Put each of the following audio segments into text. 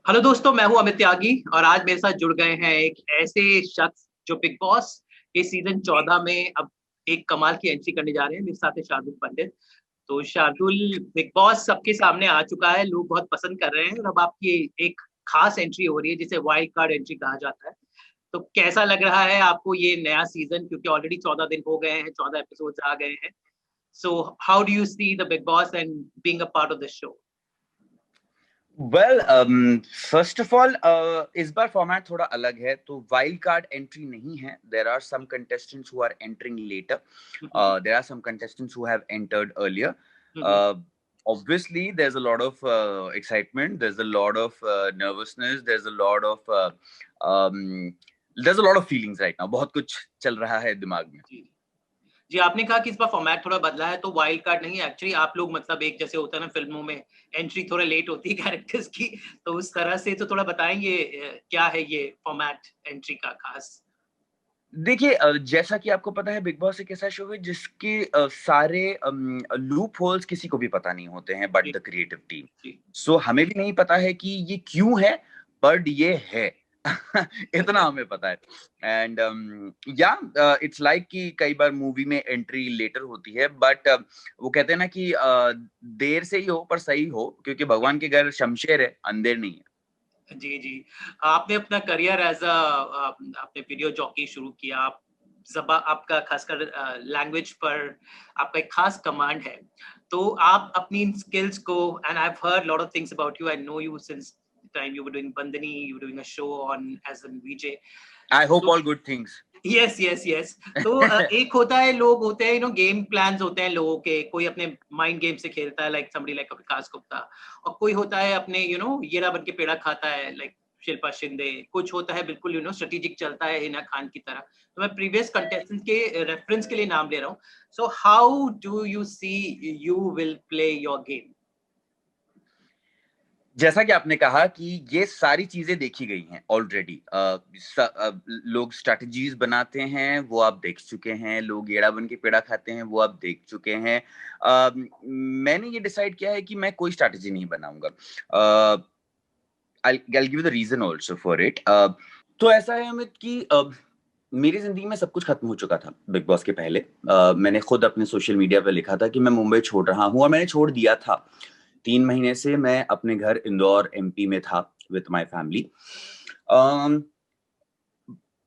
Hello दोस्तों, मैं हूं अमित त्यागी और आज मेरे साथ जुड़ गए हैं एक ऐसे शख्स जो बिग बॉस के सीजन 14 में अब एक कमाल की एंट्री करने जा रहे हैं। मेरे साथ है शार्दुल पंडित। तो शार्दुल, बिग बॉस सबके सामने आ चुका है, लोग बहुत पसंद कर रहे हैं और अब आपकी एक खास एंट्री हो रही है जिसे वाइल्ड कार्ड एंट्री कहा जाता है। तो कैसा लग रहा है आपको ये नया सीजन, क्योंकि ऑलरेडी 14 दिन हो गए हैं, 14 एपिसोड्स आ गए हैं। सो how do you see the big boss and being a part of the show? Well first of all इस बार फॉर्मेट थोड़ा अलग है, तो वाइल्ड कार्ड एंट्री नहीं है. There are some contestants who are entering later. There are some contestants who have entered earlier. Obviously there's a lot of excitement, there's a lot of nervousness, um, there's a lot of feelings right now. बहुत कुछ चल रहा है दिमाग में. जी, आपने कहा कि इस बार फॉर्मेट थोड़ा बदला है, तो वाइल्ड कार्ड नहीं है एक्चुअली। आप लोग मतलब एक जैसे होता है ना फ़िल्मों में एंट्री थोड़ा लेट होती है कैरेक्टर्स की, तो उस तरह से तो थोड़ा बताएँगे क्या है ये फॉर्मेट एंट्री का खास? देखिए, जैसा कि आपको पता है, बिग बॉस एक ऐसा शो है जिसके सारे लूप होल्स किसी को भी पता नहीं होते हैं बट जी, द क्रिएटिव टीम. जी। सो हमें भी नहीं पता है कि ये क्यों है, बट ये है. इतना हमें पता है. एंड या इट्स लाइक कि कई बार मूवी में एंट्री लेटर होती है, बट वो कहते हैं ना कि देर से ही हो पर सही हो, क्योंकि भगवान के घर शमशेर है, अंधेर नहीं है. जी, जी। आपने अपना करियर आपने वीडियो जॉकी शुरू किया। आप आपका खासकर लैंग्वेज पर आपका एक खास कमांड है। तो आप अपनी इन स्किल्स को, and I have heard lot of things about you, I know you since time you were doing Bandini, you were doing a show on as a VJ. I hope to all good things. Yes, yes, yes. तो एक होता है, लोग होते हैं, game plans होते हैं लोगों के, कोई अपने माइंड गेम से खेलता है लाइक समबडी लाइक विकास गुप्ता, और कोई होता है अपने येड़ा बन के पेड़ा खाता है लाइक शिल्पा शिंदे। कुछ होता है बिल्कुल स्ट्रेटेजिक चलता है हिना खान की तरह। तो मैं प्रीवियस कंटेस्टेंट के रेफरेंस के लिए नाम ले रहा हूँ। So how do you see you will play your game? जैसा कि आपने कहा कि ये सारी चीजें देखी गई हैं ऑलरेडी. लोग स्ट्रैटेजीज बनाते हैं, वो आप देख चुके हैं. लोग एड़ा बन के पेड़ा खाते हैं, वो आप देख चुके हैं. मैंने ये डिसाइड किया है कि मैं कोई स्ट्रैटेजी नहीं बनाऊंगा. I'll give you the reason also for it. तो ऐसा है अमित कि मेरी जिंदगी में सब कुछ खत्म हो चुका था बिग बॉस के पहले. मैंने खुद अपने सोशल मीडिया पे लिखा था कि मैं मुंबई छोड़ रहा हूँ, और मैंने छोड़ दिया था. 3 महीने से मैं अपने घर इंदौर एमपी में था with my family.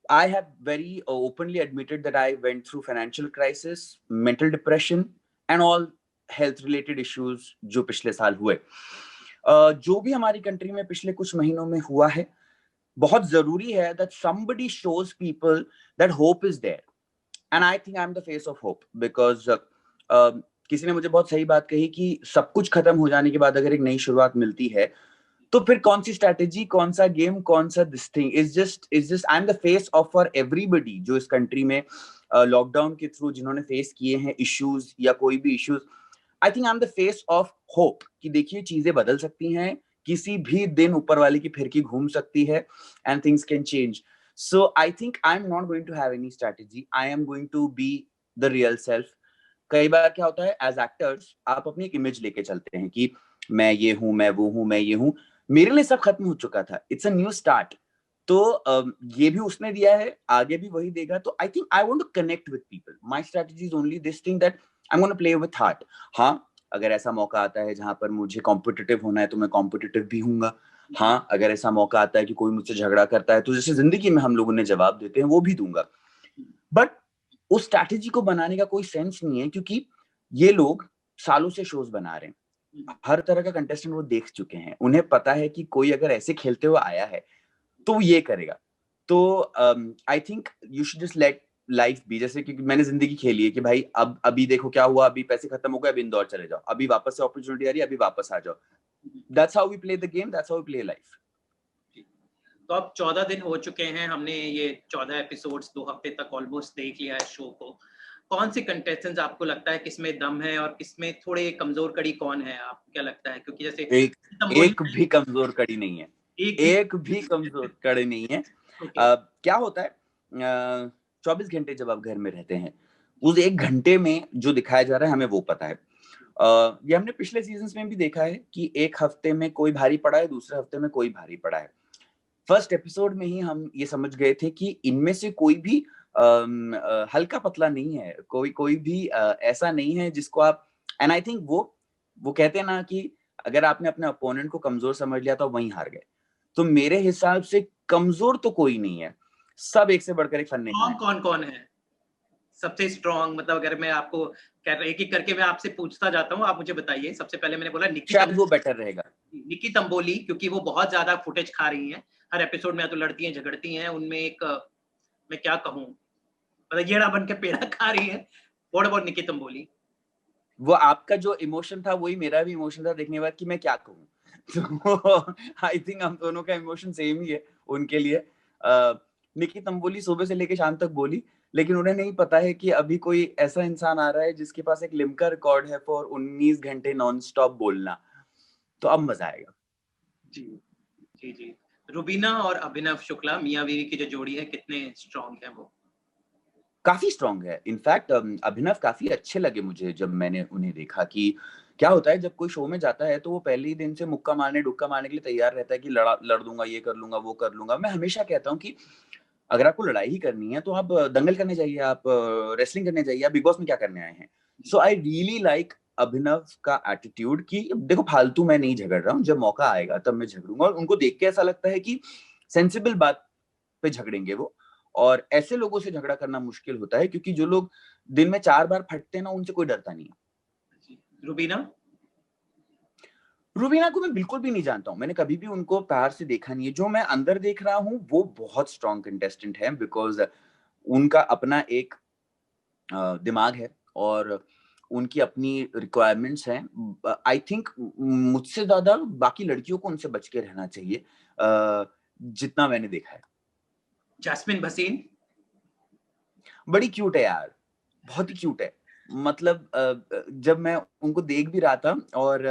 I have very openly admitted that I went through financial crisis, mental depression, and all health related issues जो पिछले साल हुए. जो भी हमारी कंट्री में पिछले कुछ महीनों में हुआ है, बहुत जरूरी है that somebody shows people that hope is there. And I think I'm the face of hope because किसी ने मुझे बहुत सही बात कही कि सब कुछ खत्म हो जाने के बाद अगर एक नई शुरुआत मिलती है, तो फिर कौन सी स्ट्रैटेजी, कौन सा गेम, कौन सा this thing is just I am the face of for everybody जो इस कंट्री में लॉकडाउन के थ्रू जिन्होंने फेस किए हैं इश्यूज या कोई भी issues. I think I am the face of hope कि देखिए चीजें बदल सकती हैं, किसी भी दिन ऊपर वाले की फिरकी घूम सकती है, and things can change. So I think I am not going to have any strategy. I am going to be the real self. कई बार क्या होता है, एज एक्टर्स आप अपनी एक इमेज लेके चलते हैं कि मैं ये हूं, मैं वो हूं, मैं ये हूं. मेरे लिए सब खत्म हो चुका था. It's a new start. तो ये भी उसने दिया है, आगे भी वही देगा. तो I think I want to connect with people. My strategy is only this thing that I am gonna play with heart. हाँ, अगर ऐसा मौका आता है जहां पर मुझे कॉम्पिटिटिव होना है तो मैं कॉम्पिटिटिव भी हूंगा. हाँ, अगर ऐसा मौका आता है कि कोई मुझसे झगड़ा करता है तो जैसे जिंदगी में हम लोगों ने जवाब देते हैं वो भी दूंगा. बट उस स्ट्रैटेजी को बनाने का कोई सेंस नहीं है, क्योंकि ये लोग सालों से शोज बना रहे हैं. हर तरह का कंटेस्टेंट वो देख चुके हैं. उन्हें पता है कि कोई अगर ऐसे खेलते हुए आया है तो वो ये करेगा. तो I think you should just let life be. जैसे कि मैंने जिंदगी खेली है कि भाई अब अभी देखो क्या हुआ, अभी पैसे खत्म हो गए, अभी इंदौर चले जाओ, अभी वापस से अपॉर्चुनिटी आ रही है, अभी वापस आ जाओ. That's how we play the game, that's how we play life. तो अब 14 दिन हो चुके हैं, हमने ये 14 एपिसोड्स 2 हफ्ते तक ऑलमोस्ट देख लिया है शो को। कौन से कंटेस्टेंट्स आपको लगता है किसमें दम है और किसमें थोड़े कमजोर कड़ी कौन है? आपको क्या लगता है? क्योंकि जैसे एक तंबोली एक भी कमजोर कड़ी नहीं है. एक भी एक भी कमजोर कड़ी नहीं है. ओके। क्या होता है, 24 घंटे जब आप घर में रहते हैं, उस 1 घंटे में जो दिखाया जा रहा है हमें वो पता है. ये हमने पिछले सीजन्स में भी देखा है कि एक हफ्ते में कोई भारी पड़ा है, दूसरे हफ्ते में कोई भारी पड़ा है। फर्स्ट एपिसोड में ही हम ये समझ गए थे कि इनमें से कोई भी हल्का पतला नहीं है, कोई भी ऐसा नहीं है जिसको आप, एंड आई थिंक वो कहते हैं ना कि अगर आपने अपने अपोनेंट को कमजोर समझ लिया तो वहीं हार गए। तो मेरे हिसाब से कमजोर तो कोई नहीं है, सब एक से बढ़कर एक फन्ने हैं। कौन कौन है सबसे स्ट्रॉन्ग? मतलब अगर मैं आपको एक एक करके मैं आपसे पूछता जाता हूँ, आप मुझे बताइए। सबसे पहले मैंने बोला शायद वो बेटर रहेगा। निक्की तंबोली, क्योंकि वो बहुत ज्यादा फुटेज खा रही हैं हर एपिसोड में, या तो लड़ती हैं झगड़ती हैं, उनमें एक मैं क्या कहूँ, मतलब येड़ा बन के पेड़ा खा रही है बहुत निक्की तंबोली। वो आपका जो इमोशन था वही मेरा भी इमोशन था देखने के बाद कि मैं क्या कहूँ। तो आई थिंक हम दोनों का इमोशन सेम ही है उनके लिए। निकी तंबोली सुबह से लेकर शाम तक बोली, लेकिन उन्हें नहीं पता है कि अभी कोई ऐसा इंसान आ रहा है जिसके पास एक लिम्का रिकॉर्ड है फॉर 19 घंटे नॉन स्टॉप बोलना। तो अब मजा आएगा। जी जी जी। रुबीना और अभिनव शुक्ला, मियां बीवी की जो जोड़ी है, कितने स्ट्रॉन्ग है वो? काफी स्ट्रांग है। इनफैक्ट अभिनव काफी अच्छे लगे मुझे जब मैंने उन्हें देखा कि क्या होता है जब कोई शो में जाता है तो वो पहले ही दिन से मुक्का मारने डुक्का मारने के लिए तैयार रहता है कि लड़ दूंगा, ये कर लूंगा, वो कर लूंगा। मैं हमेशा कहता हूँ कि अगर आपको लड़ाई ही करनी है तो आप दंगल करने जाइए, आप रेसलिंग करने जाइए, आप बिग बॉस में क्या करने आए हैं। सो आई रियली लाइक अभिनव का एटीट्यूड कि देखो फालतू मैं नहीं झगड़ रहा हूँ, जब मौका आएगा तब मैं झगड़ूंगा। और उनको देख के ऐसा लगता है कि सेंसिबल बात पे झगड़ेंगे वो। और ऐसे लोगों से झगड़ा करना मुश्किल होता है क्योंकि जो लोग दिन में 4 बार फटते हैं ना, उनसे कोई डरता नहीं है। रुबीना? रुबीना को मैं बिल्कुल भी नहीं जानता हूँ, मैंने कभी भी उनको बाहर से देखा नहीं है। जो मैं अंदर देख रहा हूँ वो बहुत स्ट्रॉन्ग कंटेस्टेंट है, बिकॉज उनका अपना एक दिमाग है और उनकी अपनी रिक्वायरमेंट्स हैं। आई थिंक मुझसे ज्यादा बाकी लड़कियों को उनसे बच के रहना चाहिए, जितना मैंने देखा है। जैस्मिन भसीन? बड़ी क्यूट है यार, बहुत ही क्यूट है। मतलब जब मैं उनको देख भी रहा था और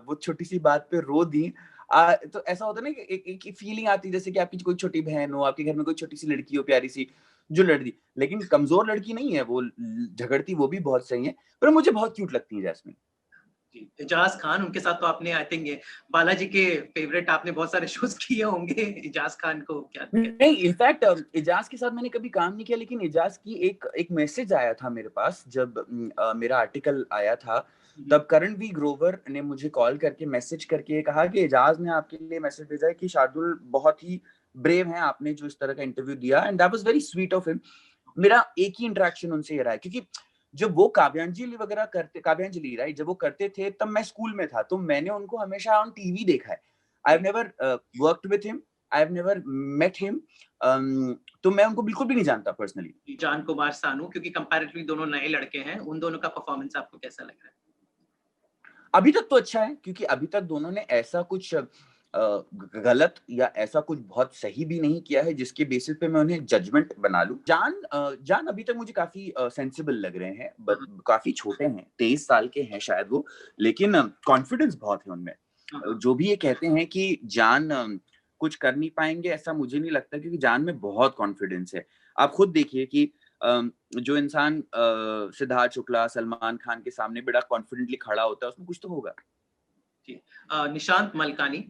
वो छोटी सी बात पे रो दी, तो ऐसा होता है ना कि एक फीलिंग आती जैसे कि आपकी कोई छोटी बहन हो, आपके घर में कोई छोटी सी लड़की हो प्यारी सी जो लड़ दी, लेकिन कमजोर लड़की नहीं है वो, झगड़ती वो भी बहुत सही है, पर मुझे बहुत क्यूट लगती है जैस्मिन। इजाज खान, उनके साथ तो आपने आई थिंक बालाजी के फेवरेट, आपने बहुत सारे शोज किए होंगे। इजाज खान को क्या नहीं, इनफैक्ट इजाज के साथ मैंने कभी काम नहीं किया, लेकिन इजाज की एक मैसेज आया था मेरे पास जब मेरा आर्टिकल आया था। तब करण वी ग्रोवर ने मुझे कॉल करके मैसेज करके कहा कि इजाज ने आपके लिए मैसेज भेजा है कि शार्दुल बहुत ही ब्रेव हैं, आपने जो इस तरह का इंटरव्यू दिया, and that was very sweet of him. मेरा एक ही इंटरेक्शन उनसे ये रहा है क्योंकि जब वो काव्यांजलि वगैरह करते, काव्यांजलि राइट, जब वो करते थे तब मैं स्कूल में था, तो मैंने उनको हमेशा ऑन टीवी देखा है। I have never worked with him, I have never met him. तो मैं उनको बिल्कुल भी नहीं जानता पर्सनली। जान कुमार सानू, क्योंकि कंपैरेटिवली दोनों नए लड़के हैं, उन दोनों का परफॉर्मेंस आपको कैसा लग रहा है? अभी तक तो अच्छा है क्योंकि अभी तक दोनों ने ऐसा कुछ गलत या ऐसा कुछ बहुत सही भी नहीं किया है जिसके बेसिस पे मैं उन्हें जजमेंट बना लूं। जान अभी तक मुझे काफी सेंसिबल लग रहे हैं, बट काफी छोटे हैं, 23 साल के हैं शायद वो, लेकिन कॉन्फिडेंस बहुत है उनमें। जो भी ये कहते हैं कि जान कुछ कर नहीं पाएंगे, ऐसा मुझे नहीं लगता, क्योंकि जान में बहुत कॉन्फिडेंस है। आप खुद देखिए कि जो इंसान सिद्धार्थ शुक्ला, सलमान खान के सामने बड़ा कॉन्फिडेंटली खड़ा होता है, उसमें कुछ तो होगा। निशांत मलकानी?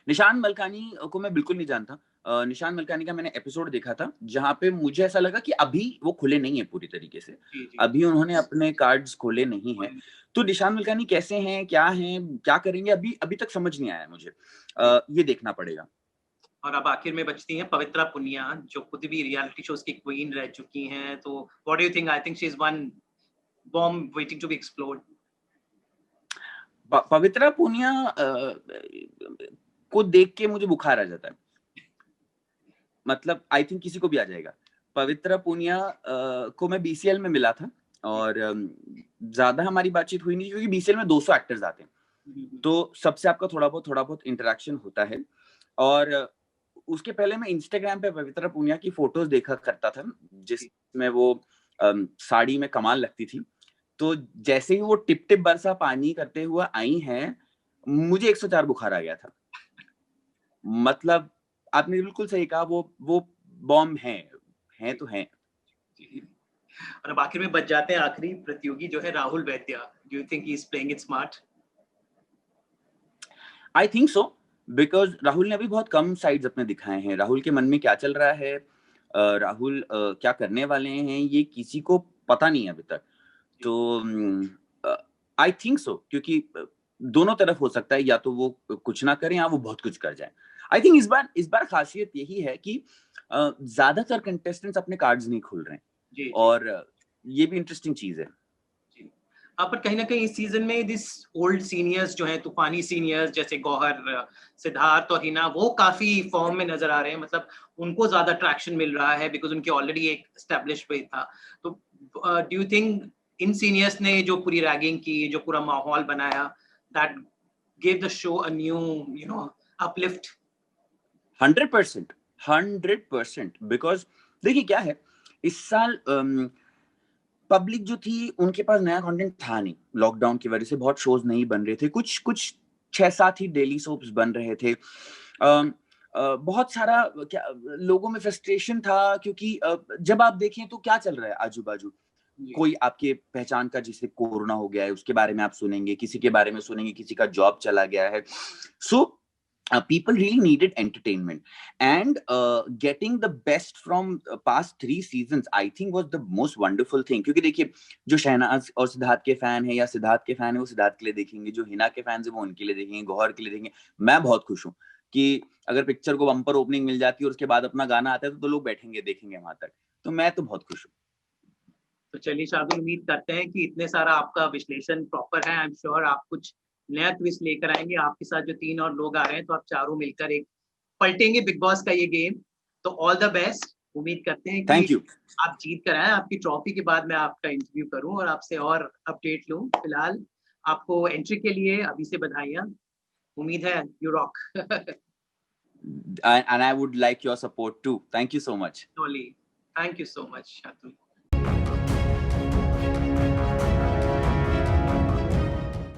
निशांत मलकानी को मैं बिल्कुल नहीं जानता। निशांत मलकानी का मैंने एपिसोड देखा था जहां पे मुझे ऐसा लगा कि अभी वो खुले नहीं है पूरी तरीके से, अभी उन्होंने अपने कार्ड्स खोले नहीं है। तो निशांत मलकानी कैसे हैं, क्या करेंगे, अभी अभी तक समझ नहीं आया मुझे। ये देखना पड़ेगा। और अब आखिर में बचती हैं पवित्रा पुनिया, जो खुद भी रियलिटी शोज की क्वीन रह चुकी हैं। तो what do you think? I think she is one bomb waiting to be explode. Pavitra Punia को देख के मुझे बुखार आ जाता है, मतलब आई थिंक किसी को भी आ जाएगा। पवित्रा पुनिया को मैं बीसीएल में मिला था और ज्यादा हमारी बातचीत हुई नहीं क्योंकि बीसीएल में 200 एक्टर्स आते हैं, तो सबसे आपका थोड़ा बहुत इंटरेक्शन होता है। और उसके पहले मैं इंस्टाग्राम पे पवित्रा पुनिया की फोटोज देखा करता था जिसमें वो साड़ी में कमाल लगती थी। तो जैसे ही वो टिप टिप बरसा पानी करते हुए आई हैं, मुझे 104 बुखार आ गया था। मतलब आपने बिल्कुल सही कहा, वो बॉम्ब हैं तो हैं। और अब आखिर में बच जाते हैं आखिरी प्रतियोगी जो है Rahul Vaidya. Do you think he is playing it smart? I think so, because Rahul ने अभी बहुत कम साइड्स अपने दिखाए हैं। राहुल के मन में क्या चल रहा है, राहुल क्या करने वाले हैं, ये किसी को पता नहीं है अभी तक। तो आई थिंक सो, क्योंकि दोनों तरफ हो सकता है, या तो वो कुछ ना करें या वो बहुत कुछ कर जाए। आई थिंक इस बार खासियत यही है कि ज्यादातर कंटेस्टेंट्स अपने कार्ड्स नहीं खोल रहे हैं, जी, और ये भी इंटरेस्टिंग चीज है। पर कहीं ना कहीं इस सीजन में दिस ओल्ड सीनियर्स जो हैं, तूफानी सीनियर्स जैसे गौहर, सिद्धार्थ और हिना, वो काफी फॉर्म में नजर आ रहे हैं। मतलब उनको ज्यादा ट्रैक्शन मिल रहा है बिकॉज उनके ऑलरेडी एक एस्टेब्लिश पे था। तो do you think in seniors ने जो पूरी रैगिंग की, जो पूरा माहौल बनाया, that give the show a new uplift? 100%, because देखिए क्या है, इस साल पब्लिक जो थी उनके पास नया कंटेंट था नहीं। लॉकडाउन की वजह से बहुत शोज नहीं बन रहे थे, कुछ 6-7 ही डेली सोप्स बन रहे थे। बहुत सारा क्या लोगों में फ्रस्ट्रेशन था, क्योंकि जब आप देखें तो क्या चल रहा है आजू बाजू, कोई आपके पहचान का जिसे कोरोना हो गया है उसके बारे में आप सुनेंगे, किसी के बारे में सुनेंगे किसी का जॉब चला गया है। सो people really needed entertainment, and getting the best from past 3 seasons I think was the most wonderful thing। क्योंकि देखिए, जो शहनाज और सिद्धार्थ के फैन है या सिद्धार्थ के फैन है वो सिद्धार्थ के लिए देखेंगे, जो हिना के फैंस है वो उनके लिए देखेंगे, गौहर के लिए देखेंगे। मैं बहुत खुश हूँ कि अगर पिक्चर को बम्पर ओपनिंग मिल जाती है और उसके बाद अपना गाना आता है तो लोग बैठेंगे देखेंगे वहां तक। तो मैं तो बहुत खुश हूँ। तो चलिए शार्दुल, उम्मीद करते हैं कि इतने सारा आपका विश्लेषण प्रॉपर है, आई एम श्योर आप कुछ नया ट्विस्ट लेकर आएंगे। आपके साथ जो 3 और लोग आ रहे हैं, तो आप चारों मिलकर एक पलटेंगे बिग बॉस का ये गेम। तो ऑल द बेस्ट। उम्मीद करते हैं कि थैंक यू। आप जीत कर आए। आपकी ट्रॉफी के बाद मैं आपका इंटरव्यू करूं और आपसे और अपडेट लूं। फिलहाल आपको एंट्री के लिए अभी से बधाइयां। उम्मीद है you rock. And I would like your support too, thank you so much। Thank you so much Shardul.